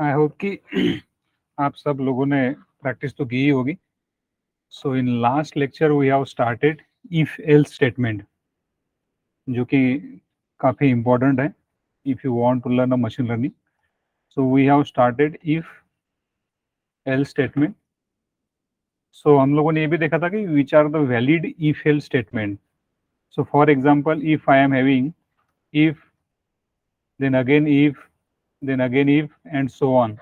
I hope कि आप सब लोगों ने प्रैक्टिस तो की ही होगी. So in last lecture we have started if else statement, जो कि काफ़ी इम्पोर्टेंट है if you want to learn a machine learning. So we have started if else statement. So हम लोगों ने ये भी देखा था कि which are the valid if else statement. So for example, if I am having if, then again if, then again if, and so on.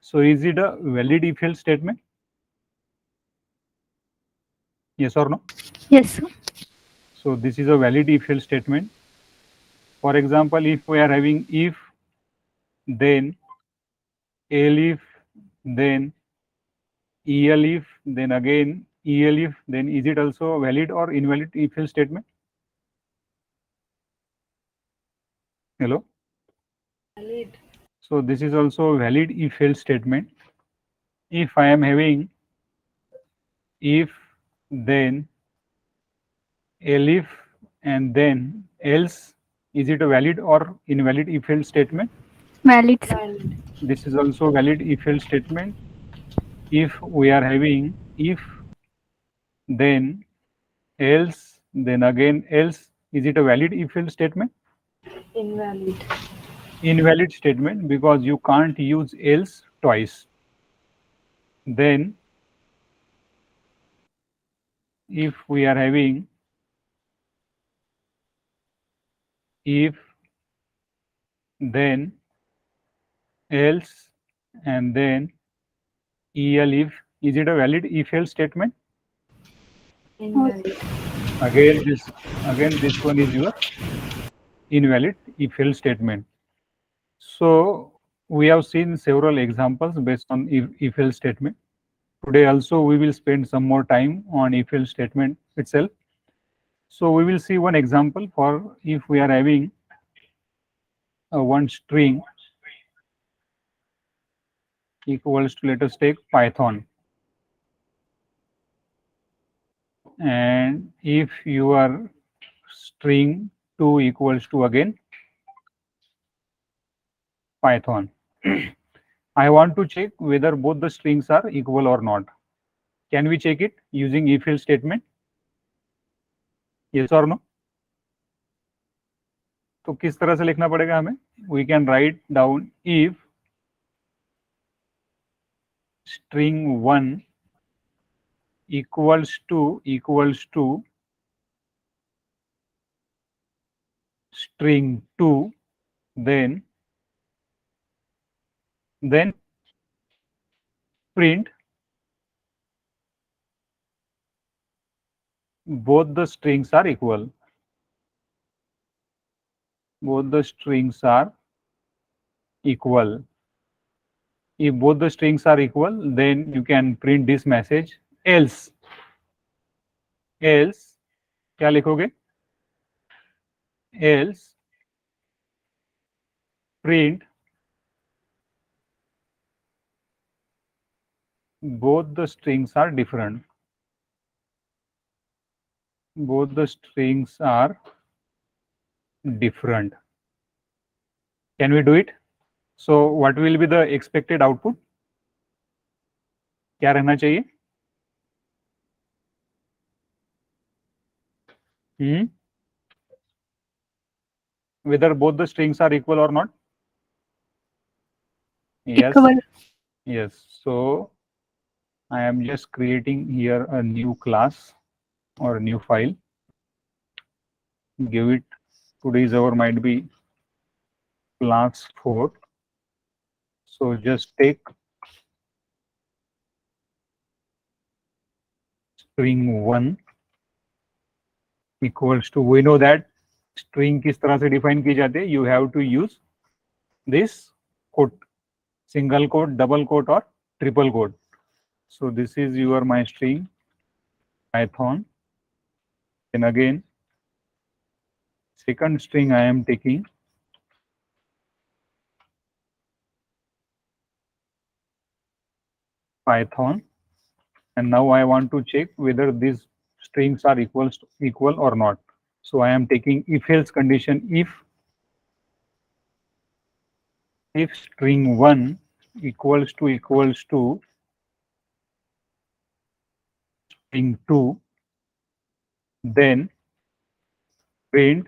So is it a valid if else statement? Yes or no? Yes, sir. So this is a valid if else statement. For example, if we are having if, then, elif, then, elif, then again elif, then is it also a valid or invalid if else statement? Hello? Valid. So this is also a valid if else statement. If I am having if, then, elif, and then else, is it a valid or invalid if else statement? Valid, sir. Valid. This is also valid if else statement. If we are having if, then, else, then again else, is it a valid if else statement? Invalid. Invalid statement, because you can't use else twice. Then if we are having if, then, else, and then elif, is it a valid if else statement? Invalid. Again this one is your invalid if else statement. So we have seen several examples based on if else statement. Today also we will spend some more time on if else statement itself. So we will see one example for if we are having one string equals to, let us take Python, and if your string 2 equals to again Python. I want to check whether both the strings are equal or not. Can we check it using if else statement? Yes or no? तो किस तरह से लिखना पड़ेगा हमें? We can write down if string 1 equals to string 2, then print both the strings are equal. Both the strings are equal. If both the strings are equal, then you can print this message. Else क्या लिखोगे? Else print both the strings are different. Both the strings are different. Can we do it? So what will be the expected output? क्या रहना चाहिए? Whether both the strings are equal or not? Yes. Equal. Yes. So I am just creating here a new class or a new file. Give it, today's hour might be class 4. So just take string 1 equals to, we know that string किस तरह से define की जाती है. You have to use this quote, single quote, double quote or triple quote. So this is your my string Python. Then again, second string I am taking Python, and now I want to check whether these strings are equal or not. So I am taking if else condition. If string 1 equals to string 2, then print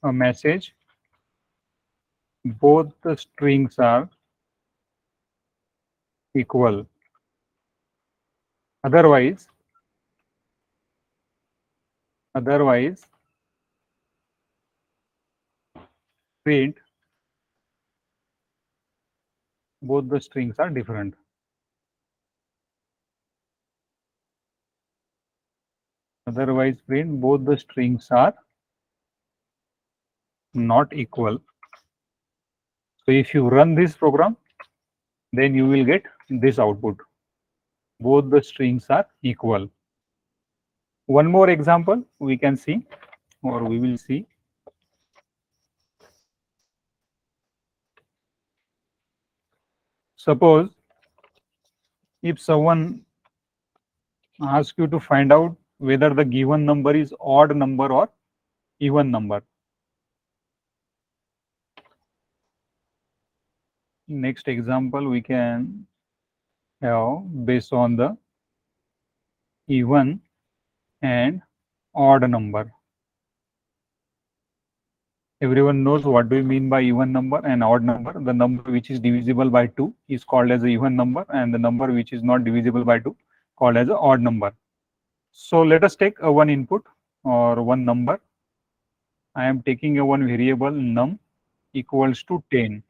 a message both the strings are equal. Otherwise print both the strings are different. Otherwise print both the strings are not equal. So if you run this program, then you will get this output. Both the strings are equal. One more example we can see, or we will see. Suppose if someone asks you to find out whether the given number is odd number or even number. Next example we can have based on the even and odd number. Everyone knows what do we mean by even number and odd number. The number which is divisible by 2 is called as a even number, and the number which is not divisible by 2 called as a odd number. So let us take a one input or one number. I am taking a one variable num equals to 10.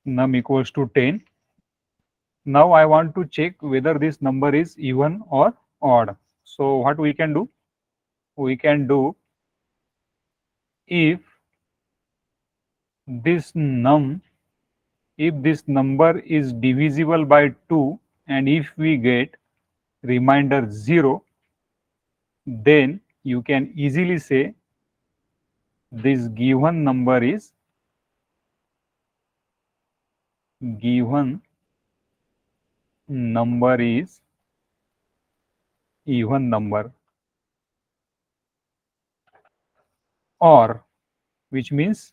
Num equals to 10. Now I want to check whether this number is even or odd. So what we can do? We can do if this number is divisible by 2 and if we get remainder 0, then you can easily say this given number is even number, or which means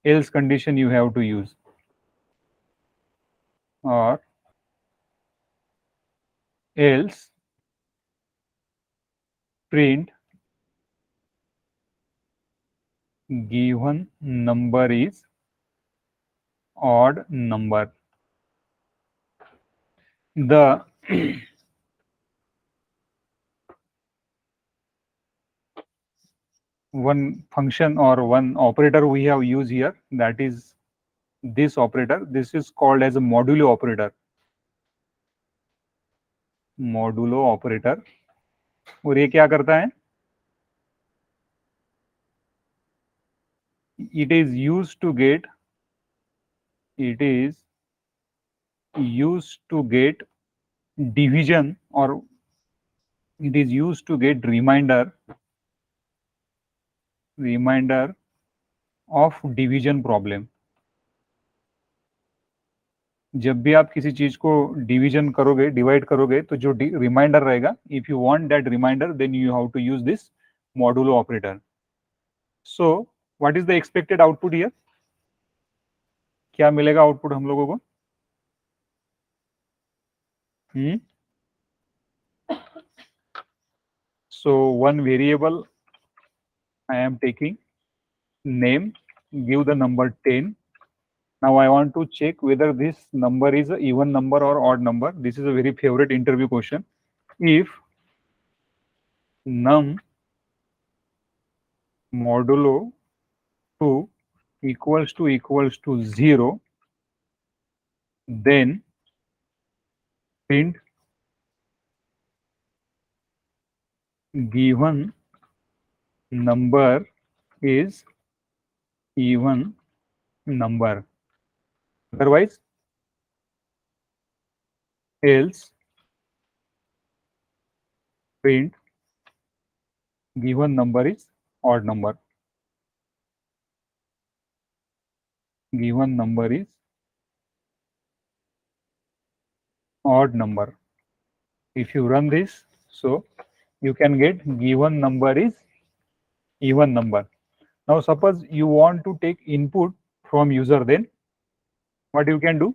else condition you have to use, or else print given number is odd number. The one function or one operator we have used here, that is this operator. This is called as a modulo operator. Modulo operator. और ये क्या करता है? It is used to get division, or it is used to get reminder of division problem. जब भी आप किसी चीज को डिवीजन करोगे, डिवाइड करोगे, तो जो रिमाइंडर रहेगा, if you want that remainder, then you have to use this modulo operator. So what is the expected output here? क्या मिलेगा आउटपुट हम लोगों को? So one variable I am taking, name, give the number 10. Now I want to check whether this number is an even number or odd number. This is a very favorite interview question. If num modulo 2 equals to 0, then print given number is even number. Otherwise, else print given number is odd number. Given number is odd number. If you run this, so you can get given number is even number. Now suppose you want to take input from user, then what you can do?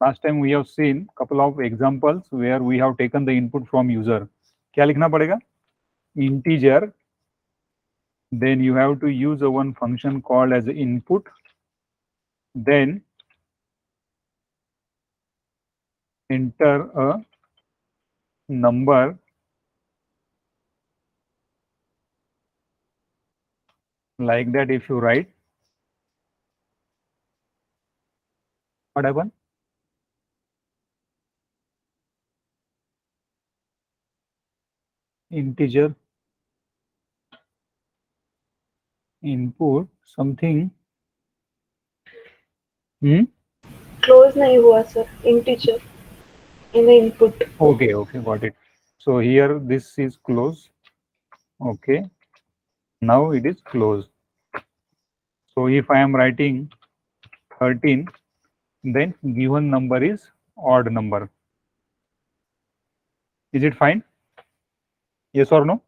Last time we have seen couple of examples where we have taken the input from user. क्या लिखना पड़ेगा? Integer. Then you have to use a one function called as input. Then enter a number like that. If you write, what happen? Integer input something. Close नहीं हुआ sir integer in the input. Okay, got it. So here this is close. Okay, now it is closed. So if I am writing 13, then given number is odd number. Is it fine? Yes or no?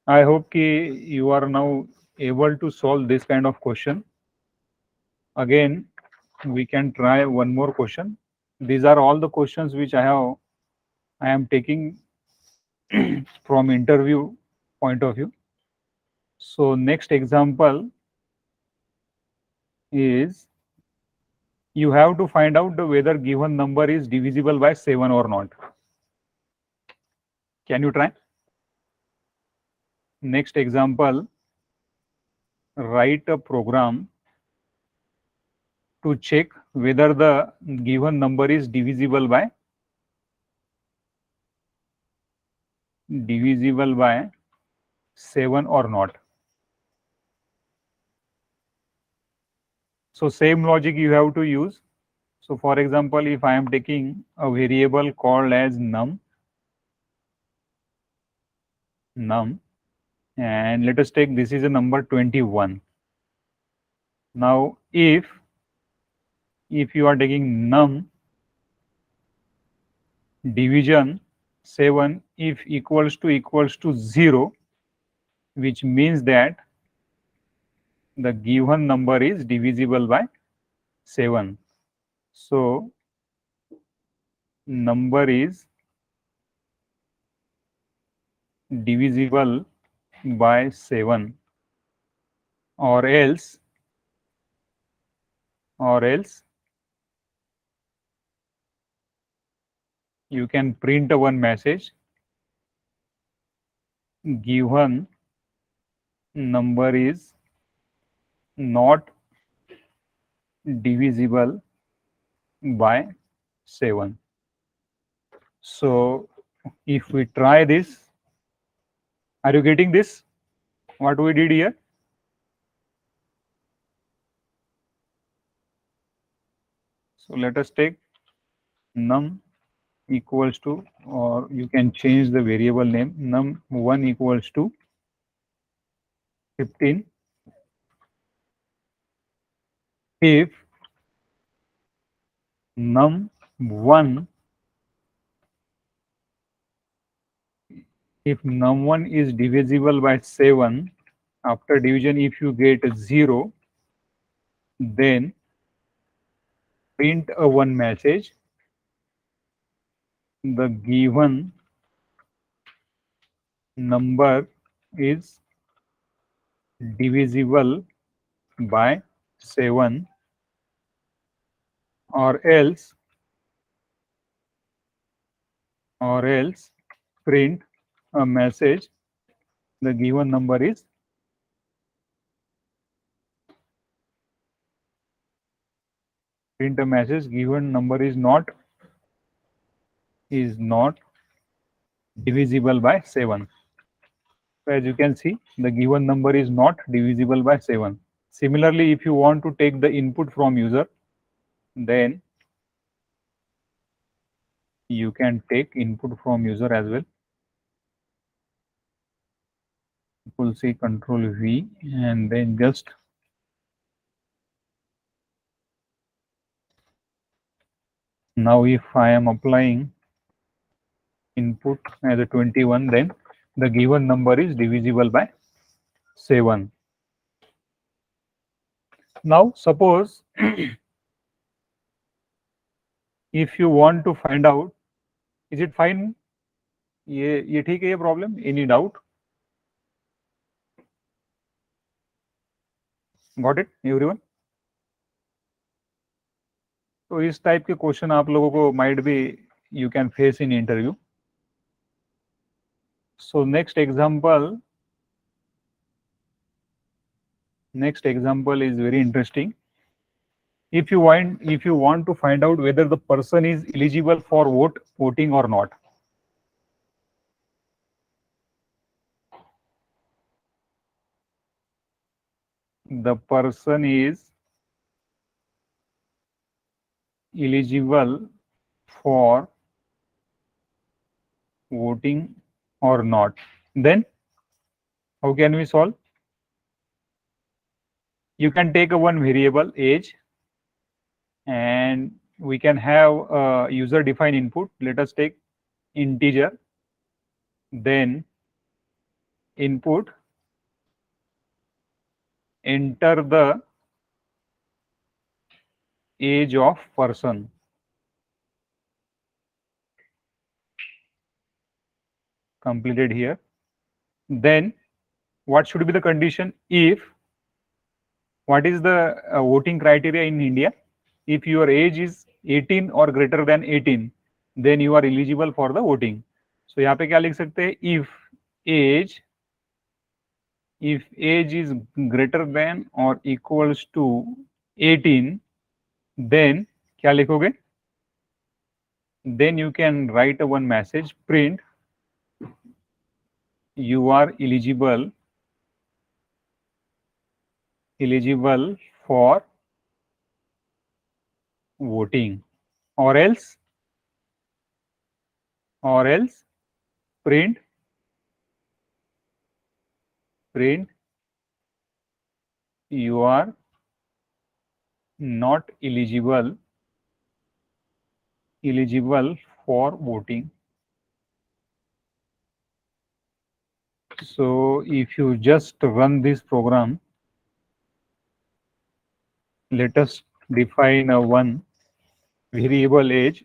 I hope you are now able to solve this kind of question. Again, we can try one more question. These are all the questions which I am taking from interview point of view. So next example is you have to find out whether given number is divisible by 7 or not. Can you try? Next example, write a program to check whether the given number is divisible by 7 or not. So same logic you have to use. So for example, if I am taking a variable called as num, and let us take this is a number 21. Now if you are taking num division 7 if equals to 0, which means that the given number is divisible by 7. So number is divisible by 7, or else you can print one message, given number is not divisible by 7. So if we try this, are you getting this? What we did here? So let us take num equals to, or you can change the variable name, num1 equals to 15 if num1 is divisible by 7. After division, if you get 0, then print a one message, the given number is divisible by 7, or else print a message, the given number is given number is not divisible by 7. So as you can see, the given number is not divisible by 7. Similarly, if you want to take the input from user, then you can take input from user as well. We'll see Control V and then just Now if I am applying input as a 21, then the given number is divisible by 7. Now suppose if you want to find out, is it fine? ये ठीक है ये problem? Any doubt? Got it everyone? तो इस type के question आप लोगों को might be you can face in interview. So next example is very interesting. If you want to find out whether the person is eligible for voting or not. The person is eligible for voting or not. Then how can we solve? You can take a one variable age and we can have a user defined input. Let us take integer, then input, enter the age of person. Completed here. Then what should be the condition? If what is the voting criteria in India? If your age is 18 or greater than 18, then you are eligible for the voting. So यहाँ पे क्या लिख सकते हैं? If age is greater than or equals to 18, then क्या लिखोगे? Then you can write one message, print you are eligible for voting, or else print you are not eligible for voting. So if you just run this program, let us define a one variable age,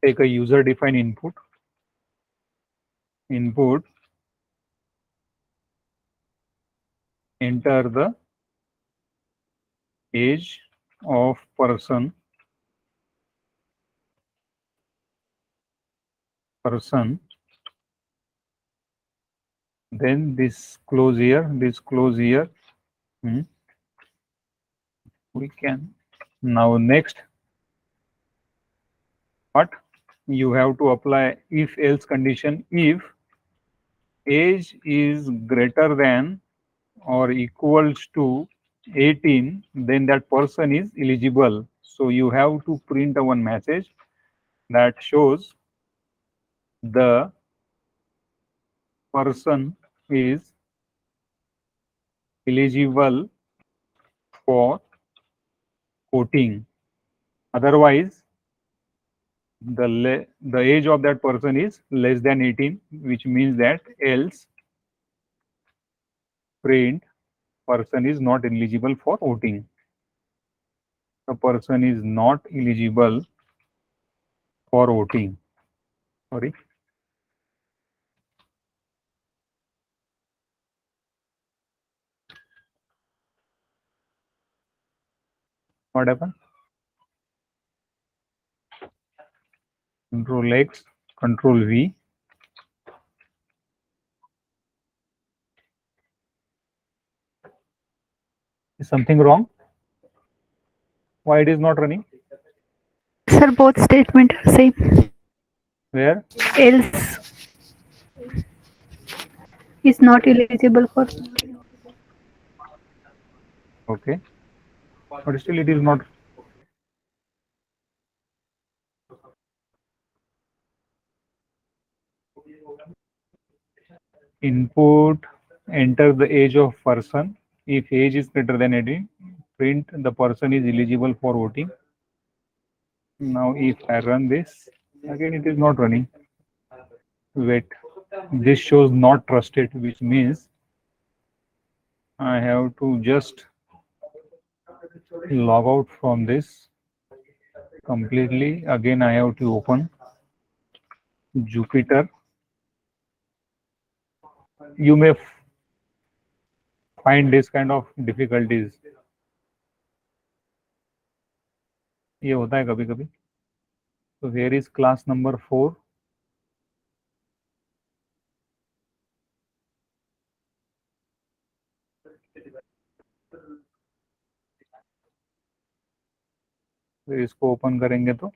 take a user defined input, enter the age of person, then this close here, we can. Now next, what you have to apply if else condition. If age is greater than or equals to 18, then that person is eligible. So you have to print one message that shows the person is eligible for voting. Otherwise, the age of that person is less than 18, which means that else print person is not eligible for voting. The person is not eligible for voting. Sorry. What happened? Control X, Control V. Is something wrong? Why it is not running? Sir, both statement are same. Where? Else is not eligible for. Okay. But still it is not. Input, enter the age of person. If age is greater than 18, print the person is eligible for voting. Now if I run this, again it is not running. Wait, this shows not trusted, which means I have to just log out from this completely. Again, I have to open Jupyter. You may find this kind of difficulties. ये होता है कभी कभी. So here is class number 4. फिर इसको open करेंगे तो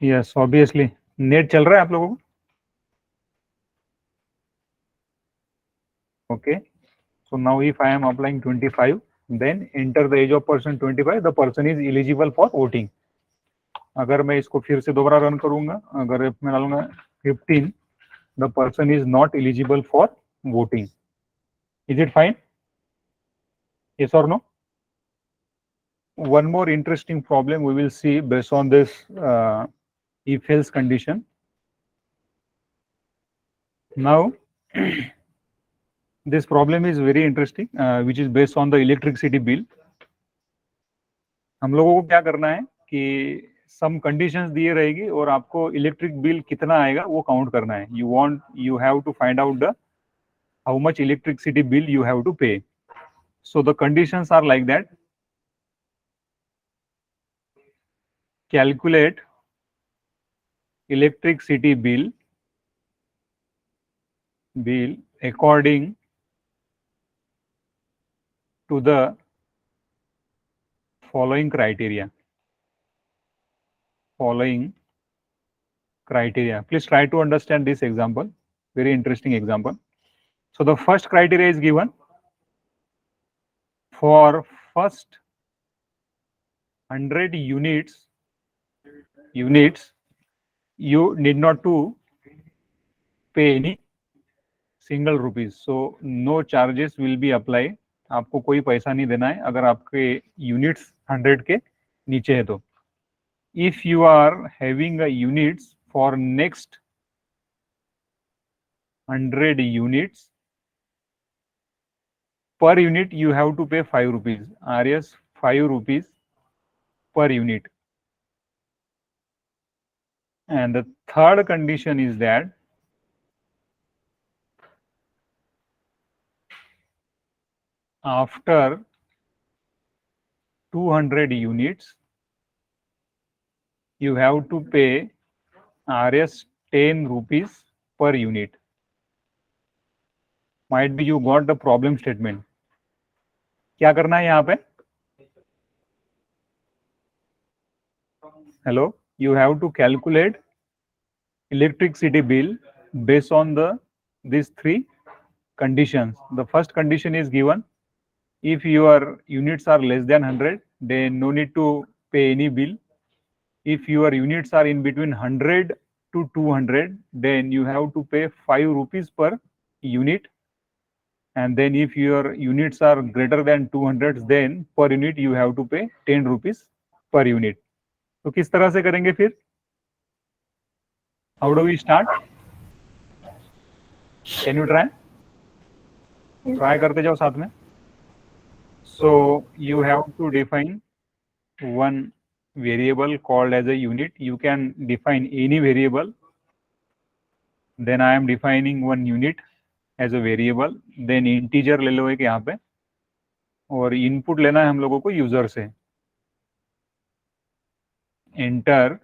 yes obviously net चल रहा है आप लोगों को. Okay, so now if I am applying 25, then enter the age of person 25, the person is eligible for voting. अगर मैं इसको फिर से दोबारा रन करूंगा, अगर मैं डालूंगा 15, the person is not eligible for voting. Is it fine? Yes or no? One more interesting problem we will see based on this if else condition. Now this problem is very interesting, which is based on the electricity bill. हम लोगों को क्या करना है कि some conditions दिए रहेगी और आपको इलेक्ट्रिक बिल कितना आएगा वो काउंट करना है. You have to find out the how much electricity bill you have to pay. So the conditions are like that. Calculate electricity bill according to the following criteria. Please try to understand this example. Very interesting example. So the first criteria is given. For first 100 units, you need not to pay any single rupees. So no charges will be applied. आपको कोई पैसा नहीं देना है अगर आपके units 100 के नीचे है तो. If you are having a units for next 100 units, per unit you have to pay 5 rupees. RS 5 rupees per unit. And the third condition is that after 200 units, you have to pay RS 10 rupees per unit. Might be you got the problem statement. क्या करना है यहाँ पे? Hello, you have to calculate electricity bill based on these three conditions. The first condition is given. If your units are less than 100, then no need to pay any bill. If your units are in between 100 to 200, then you have to pay 5 rupees per unit. And then if your units are greater than 200, then per unit you have to pay 10 rupees per unit. तो किस तरह से करेंगे फिर? How do we start? Can you try? Try करते जाओ साथ में. So you have to define one variable called as a unit. You can define any variable. Then I am defining one unit as a variable. Then integer ले लो एक यहाँ पे और input लेना है हम लोगों को user से. Enter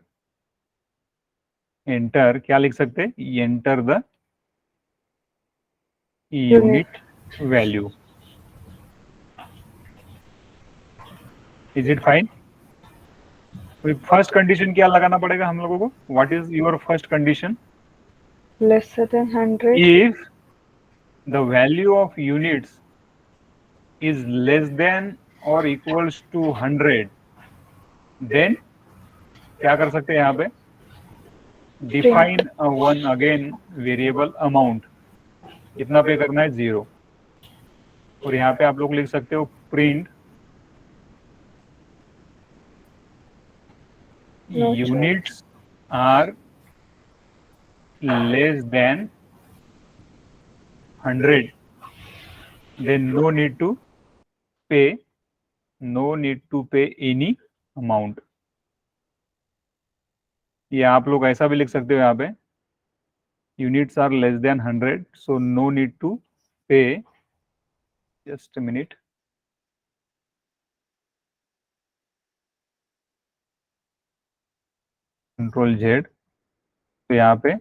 क्या लिख सकते हैं? Enter the unit value. Is it fine? First condition क्या लगाना पड़ेगा हम लोगों को? What is your first condition? Lesser than 100. If the value of units is less than or equals to 100, then क्या कर सकते हैं यहाँ पे? Define a one again variable amount. कितना पे करना है? 0. और यहाँ पे आप लोग लिख सकते हो print No units are less than 100, then no need to pay any amount. या आप लोग ऐसा भी लिख सकते हो यहाँ पे units are less than 100, so no need to pay. Just a minute. Control Z, तो यहाँ पे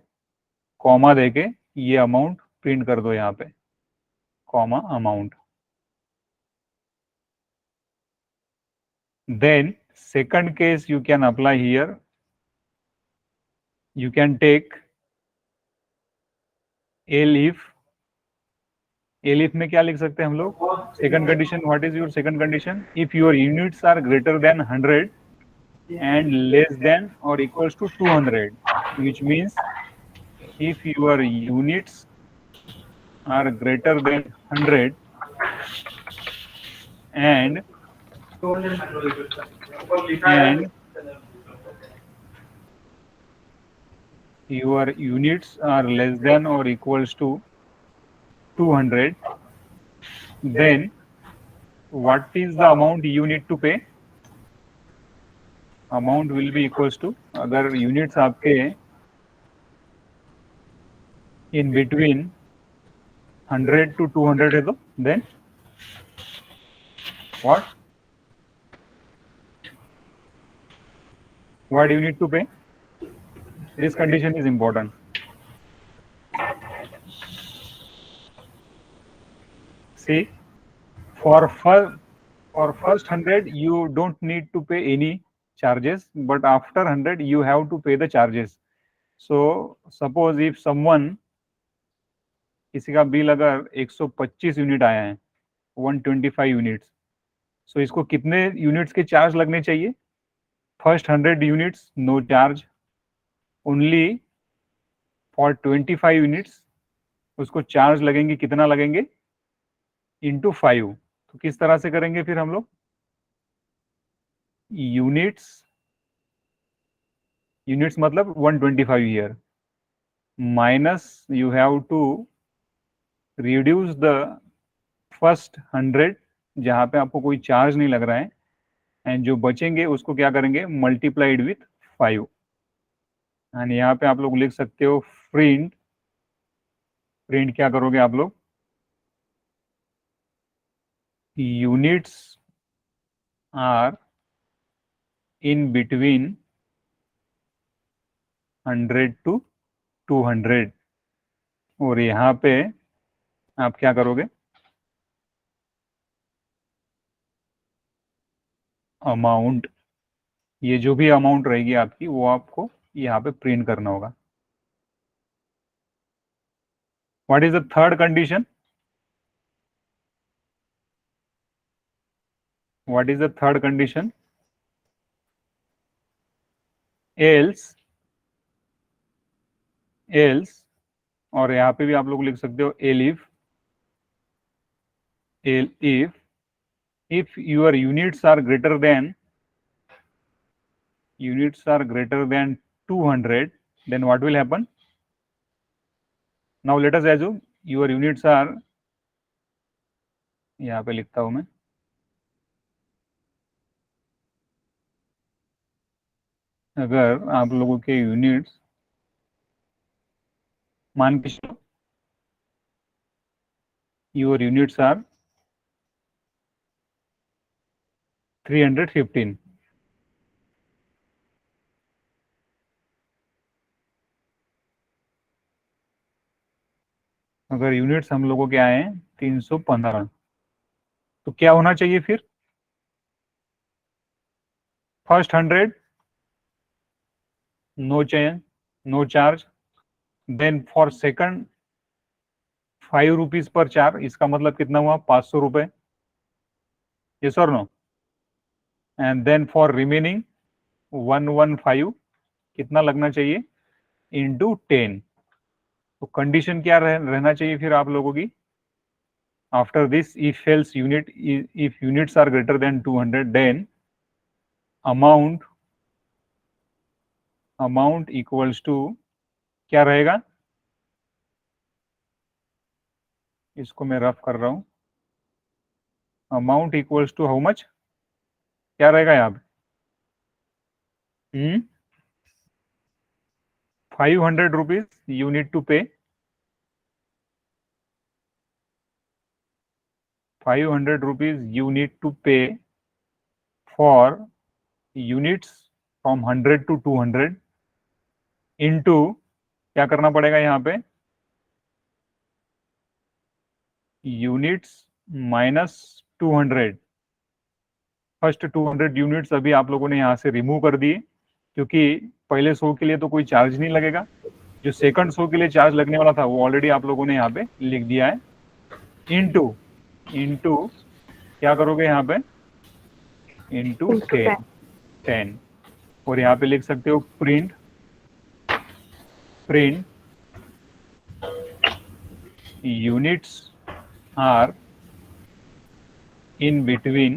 कॉमा देके ये अमाउंट प्रिंट कर दो यहाँ पे, comma amount. Then second case you can apply here. You can take elif में क्या लिख सकते हैं हम लोग? Second condition, what is your second condition? If your units are greater than 100 and less than or equals to 200, which means if your units are greater than 100 and your units are less than or equals to 200, then what is the amount you need to pay? Amount will be equals to, अगर units आपके in between 100 to 200 है तो then what do you need to pay? This condition is important. See, for first 100 you don't need to pay any charges, but after 100 you have to pay the charges. So suppose if someone, किसी का bill अगर 125 unit आया है, 125 units, सो इसको कितने units के charge लगने चाहिए? First 100 units no charge, only for 25 units उसको चार्ज लगेंगे, कितना लगेंगे? इंटू 5. तो किस तरह से करेंगे फिर हम लोग? यूनिट्स मतलब 125 year minus you have to reduce the first 100 जहां पे आपको कोई चार्ज नहीं लग रहा है, एंड जो बचेंगे उसको क्या करेंगे? Multiplied with 5. एंड यहाँ पे आप लोग लिख सकते हो प्रिंट क्या करोगे आप लोग? Units are in between 100 to 200, और यहाँ पे आप क्या करोगे? अमाउंट, ये जो भी अमाउंट रहेगी आपकी वो आपको यहाँ पे प्रिंट करना होगा. What is the third condition? What is the third condition? Else, और यहाँ पे भी आप लोग लिख सकते हो elif, if your units are greater than 200, then what will happen? Now let us assume your units are, यहाँ पे लिखता हूं मैं, अगर आप लोगों के यूनिट्स मान के चलो योर यूनिट्स आर 315, अगर यूनिट्स हम लोगों के आए हैं 315, तो क्या होना चाहिए फिर? First 100 no charge, then for second 5 rupees पर चार, इसका मतलब कितना हुआ? 500 रुपए. यस और no? And then for remaining 115 कितना लगना चाहिए? इंटू 10. तो कंडीशन क्या रहना चाहिए फिर आप लोगों की? after this, if else unit, if units are greater than 200, then amount equals to क्या रहेगा, इसको मैं रफ कर रहा हूं, amount equals to how much, क्या रहेगा यहाँ पे, 500 rupees you need to pay, 500 rupees you need to pay for units from 100 to 200 into क्या करना पड़ेगा यहाँ पे, यूनिट्स माइनस 200। फर्स्ट 200 यूनिट्स अभी आप लोगों ने यहाँ से रिमूव कर दिए, क्योंकि पहले 100 के लिए तो कोई चार्ज नहीं लगेगा, जो सेकंड 100 के लिए चार्ज लगने वाला था वो ऑलरेडी आप लोगों ने यहाँ पे लिख दिया है, इनटू क्या करोगे यहाँ पे, इनटू 10, और यहाँ पे लिख सकते हो print units are in between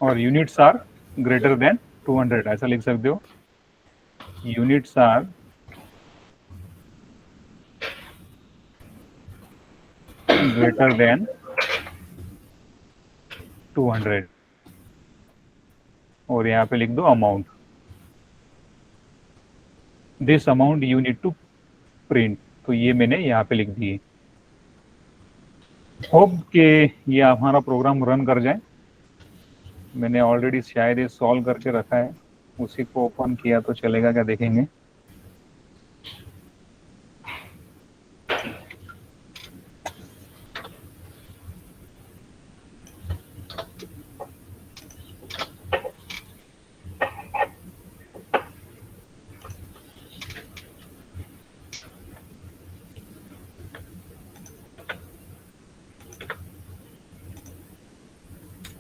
और units are greater than 200, ऐसा लिख सकते हो, units are greater than 200 और यहाँ पे लिख दो amount, this amount you need to print, तो ये मैंने यहाँ पे लिख दिए। होप कि ये हमारा प्रोग्राम रन कर जाए, मैंने ऑलरेडी शायद ये सॉल्व करके रखा है, उसी को ओपन किया तो चलेगा क्या, देखेंगे।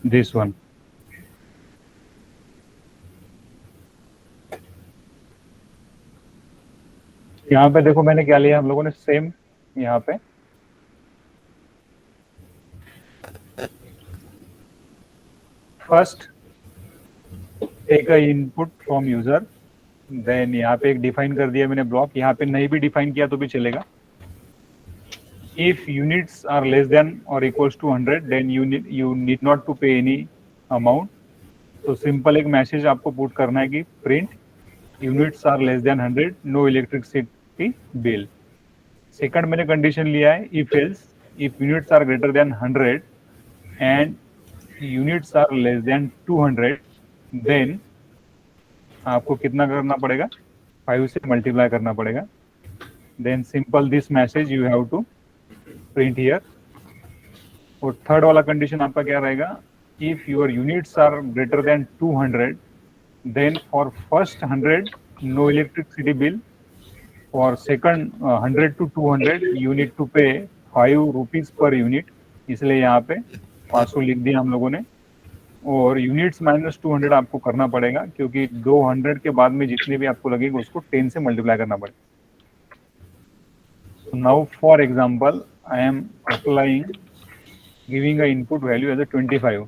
This one, यहाँ पे देखो मैंने क्या लिया, हम लोगों ने सेम यहाँ पे first take a input from user, then यहाँ पे एक डिफाइन कर दिया मैंने ब्लॉक, यहाँ पे नहीं भी डिफाइन किया तो भी चलेगा। If units are less than और equals to 100 then you need not to pay any amount, तो सिंपल एक मैसेज आपको पुट करना है कि print units are less than 100, no electricity bill. Second मैंने कंडीशन लिया है if else, if units are greater than 100 and units are less than 200 then आपको कितना करना पड़ेगा, 5 से मल्टीप्लाई करना पड़ेगा, then simple this message you have to print here. और थर्ड वाला कंडीशन आपका क्या रहेगा, if your units are greater than 200 then for first 100 no electricity bill, for second 100 to 200 you need to pay 5 rupees per unit, इसलिए यहाँ पे 500 लिख दिया हम लोगों ने, और यूनिट्स माइनस 200 आपको करना पड़ेगा, क्योंकि 200 के बाद में जितने भी आपको लगेगा उसको 10 से मल्टीप्लाई करना पड़ेगा। Now for example I am applying giving a input value as a 25,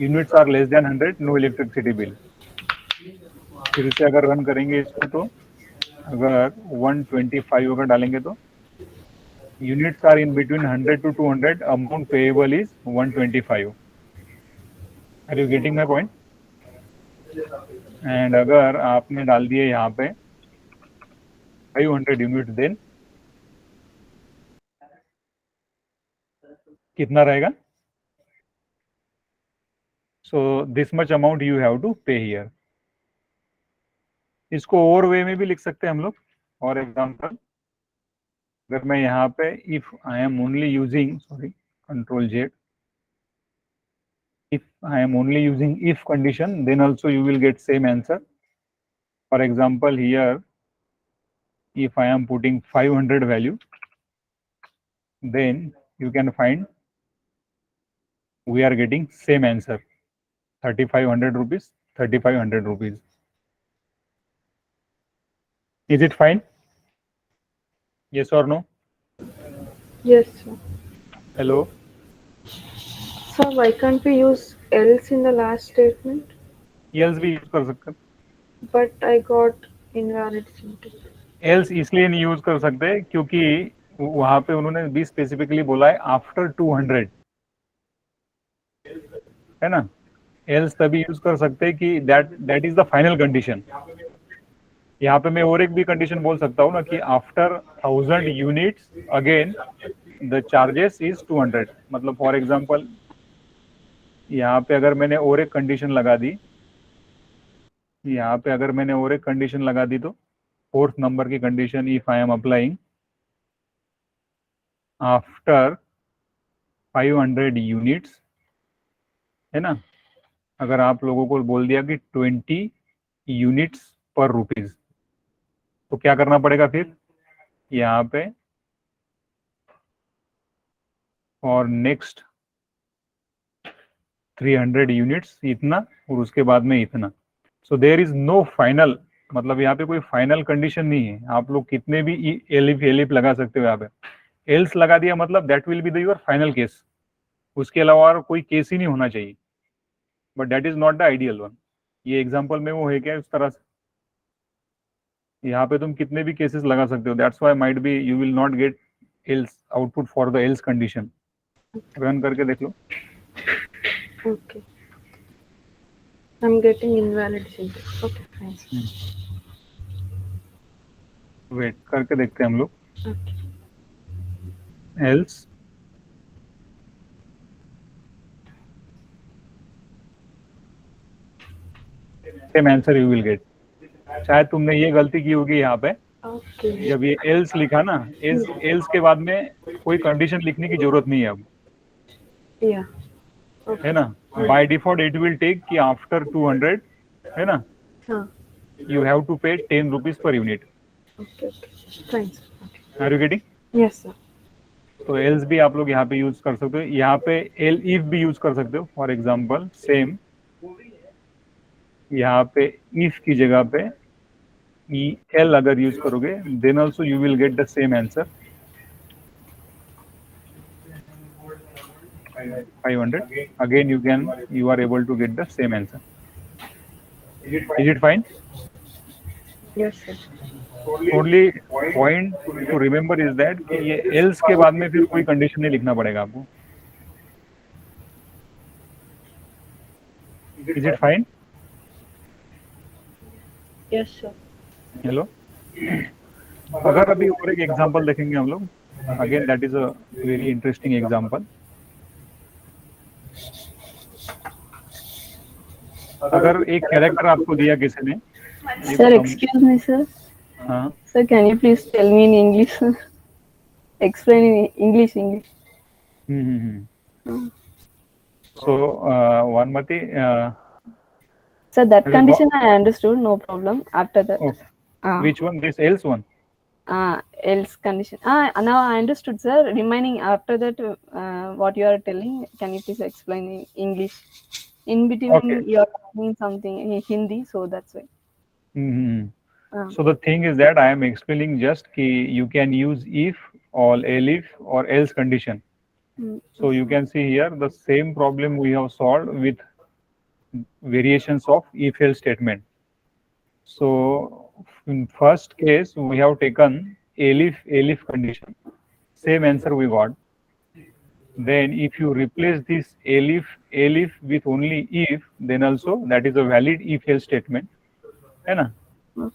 units are less than 100, no electricity bill. फिर से अगर रन करेंगे इसको, तो अगर 125 अगर डालेंगे तो units are in between 100 to 200, amount payable is 125। Are you getting my point? And अगर आपने डाल दिए यहाँ पे 500 यूनिट, देन कितना रहेगा, so this much amount you have to pay here. इसको और वे में भी लिख सकते हैं हम लोग। फॉर एग्जांपल अगर मैं यहाँ पे if I am only using, sorry control Z, if I am only using if condition, then also you will get same answer. For example here, if I am putting 500 value, then you can find we are getting same answer, 3500 rupees, 3500 rupees. Is it fine? Yes or no? Yes, sir. Hello? Sir, why can't we use else in the last statement? else भी use कर सकते हैं. But I got invalid syntax. else इसलिए नहीं use कर सकते क्योंकि वहां पे उन्होंने भी स्पेसिफिकली बोला है आफ्टर 200, है ना. else तभी यूज कर सकते हैं कि that is the final condition. यहाँ पे मैं और एक भी कंडीशन बोल सकता हूँ ना कि after 1000 units again the charges is 200. मतलब फॉर एग्जांपल यहाँ पे अगर मैंने और एक कंडीशन लगा दी, यहाँ पे अगर मैंने और एक कंडीशन लगा दी तो फोर्थ नंबर की condition, if I am applying after 500 units, है ना. अगर आप लोगों को बोल दिया कि 20 यूनिट्स पर रुपीज, तो क्या करना पड़ेगा फिर यहाँ पे और नेक्स्ट 300 यूनिट्स इतना और उसके बाद में इतना. So there is no final, मतलब यहाँ पे कोई फाइनल कंडीशन नहीं है. आप लोग कितने भी एलिफ एलिफ लगा सकते हो यहाँ पे. एल्स लगा दिया मतलब that will be the your final case. उसके अलावा और कोई केस ही नहीं होना चाहिए. But that is not the ideal one. ये एग्जाम्पल में वो है क्या उस तरह से. यहाँ पे तुम कितने भी केसेस लगा सकते हो. That's why might be you will not get else output for the else condition. Run करके देख लो. Okay. I'm getting invalid syntax. Okay, fine. Wait करके देखते हैं हम लोग. Okay. Else same answer you will get. शायद तुमने ये गलती की होगी यहाँ पे. Okay. जब ये एल्स लिखा ना, एल्स के बाद में कोई कंडीशन लिखने की जरूरत नहीं है अब, Yeah. है Okay. ना. By default it will take कि आफ्टर 200, है ना, Huh. यू हैव टू पे 10 rupees per unit. Okay. Okay. Fine. Okay. Are you getting. Yes, sir. तो एल्स भी आप लोग यहाँ पे यूज कर सकते हो. यहाँ पे एल इफ भी यूज कर सकते हो. फॉर एग्जाम्पल सेम यहाँ पे इफ की जगह पे एल अगर यूज करोगे then also you will get the same answer 500. Again you are able to get the same answer. Is it fine? Yes, sir. Only point to remember is that कि ये else के बाद में फिर कोई condition नहीं लिखना पड़ेगा आपको. Is it fine? Yes, sir. Hello. अगर अभी और एक एग्जांपल देखेंगे हम लोग. Again that is a very interesting example. अगर एक कैरेक्टर आपको दिया किसी ने. Sir, excuse me, sir. हाँ. Sir, can you please tell me in English? Explain in English. So Vanmati, Sir, that Have you condition I understood, no problem. After that, oh, which one? This else one. else condition. Now I understood, sir. Remaining after that, what you are telling, can you please explain in English? In between, Okay. you are talking something in Hindi, so that's why. So the thing is that I am explaining just कि you can use if, all, elif or else condition. So you can see here the same problem we have solved with variations of if else statement. So in first case we have taken elif condition, same answer we got. Then if you replace this elif with only if, then also that is a valid if else statement, है ना.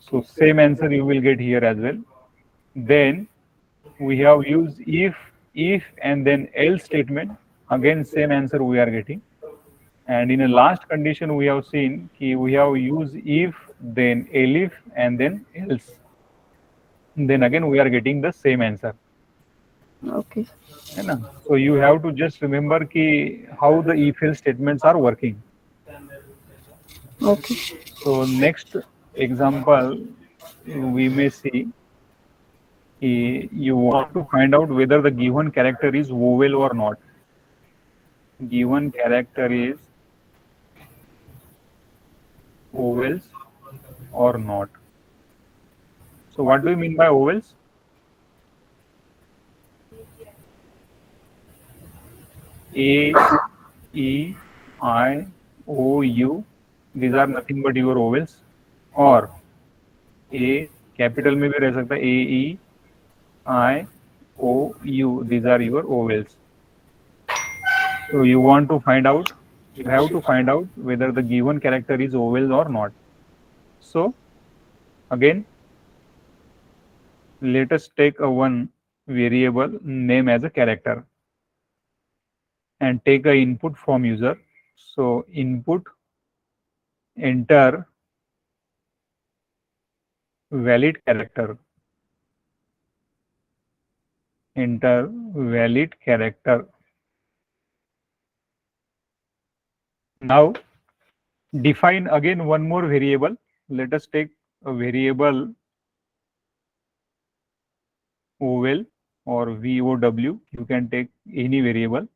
So same answer you will get here as well. Then we have used if and then else statement. Again same answer we are getting. And in a last condition we have seen कि we have used if, then elif and then else. Then again we are getting the same answer. Okay. है ना. So you have to just remember कि how the if else statements are working. Okay. So next example we may see you want to find out whether the given character is vowel or not. Given character is vowels or not. So what do you mean by vowels? A, E, I, O, U, these are nothing but your vowels. और A capital में भी रह सकता है, A, E, I, O, U, these are your vowels. So you want to find out, you have to find out whether the given character is vowel or not. So again, let us take a one variable name as a character and take a input from user. So input, enter valid character, enter valid character. Now define again one more variable. Let us take a variable vowel or VOW. You can take any variable.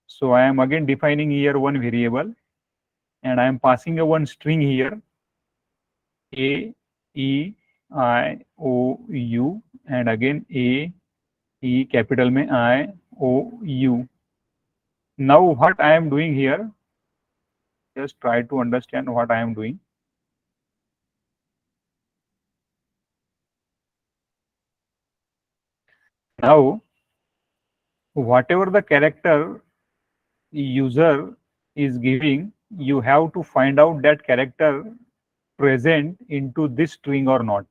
So I am again defining here one variable and I am passing a one string here, A, E, I, O, U, and again A, E capital में I, O, U. Now what I am doing here, just try to understand what I am doing. Now whatever the character user is giving, you have to find out that character present into this string or not.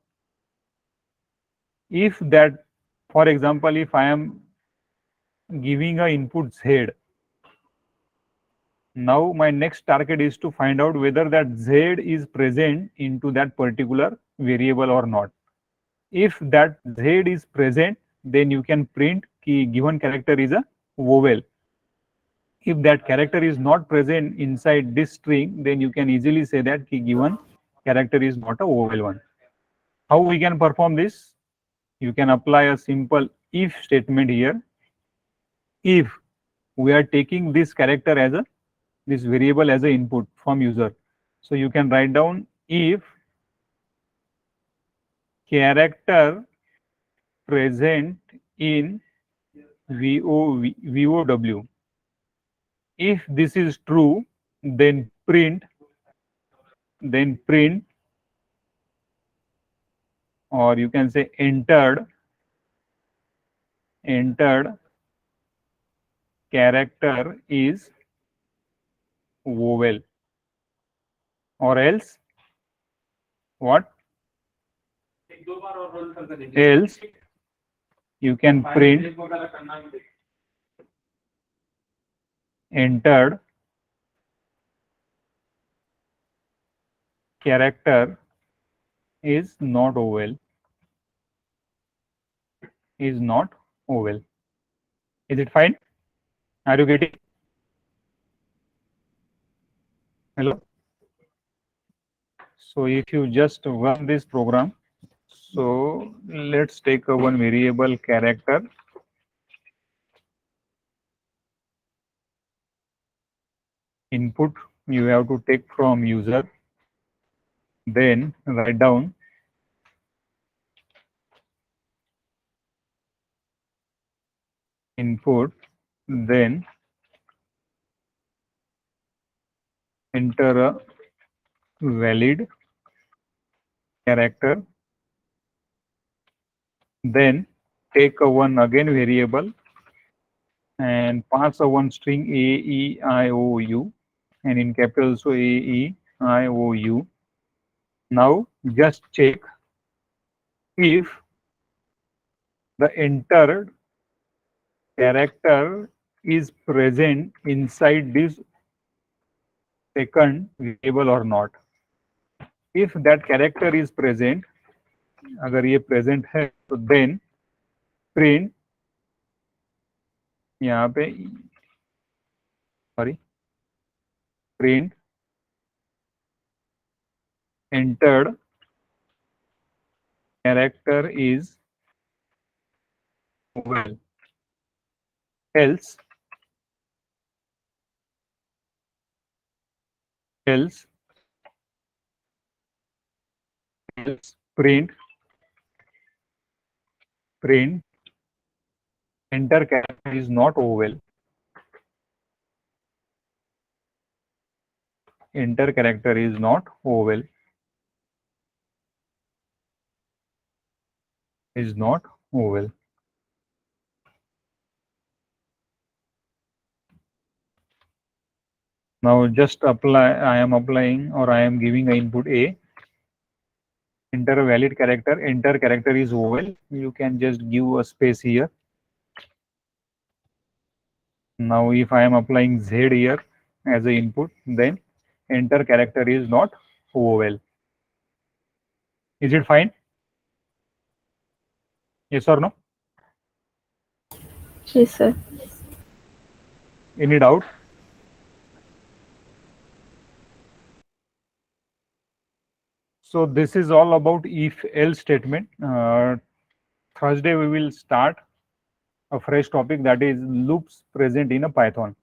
If that, for example, if I am giving a input Z, now my next target is to find out whether that Z is present into that particular variable or not. If that Z is present, then you can print कि given character is a vowel. If that character is not present inside this string, then you can easily say that कि given character is not a vowel one. How we can perform this? You can apply a simple if statement here. If we are taking this character as a, this variable as a input from user, so you can write down if character present in VOW. If this is true, then print, or you can say entered character is vowel, or else what? Else you can print entered character is not vowel, is not vowel. Is it fine? Are you getting? Hello? So if you just run this program, so let's take a one variable character. Input you have to take from user, then write down input, then enter a valid character, then take a one again variable and pass a one string A, E, I, O, U, and in capital so A, E, I, O, U. Now just check if the entered character is present inside this second variable or not. If that character is present, अगर ये present है तो then print यहाँ पे sorry print entered character is vowel, else print enter character is not vowel. enter character is not vowel. Is not vowel. Now just apply, I am applying or I am giving an input A. Enter a valid character, enter character is vowel. You can just give a space here. Now if I am applying Z here as an input, then enter character is not vowel. Is it fine? Yes or no? Yes, sir. Any doubt? So this is all about if else statement. Thursday we will start a fresh topic, that is loops present in a Python.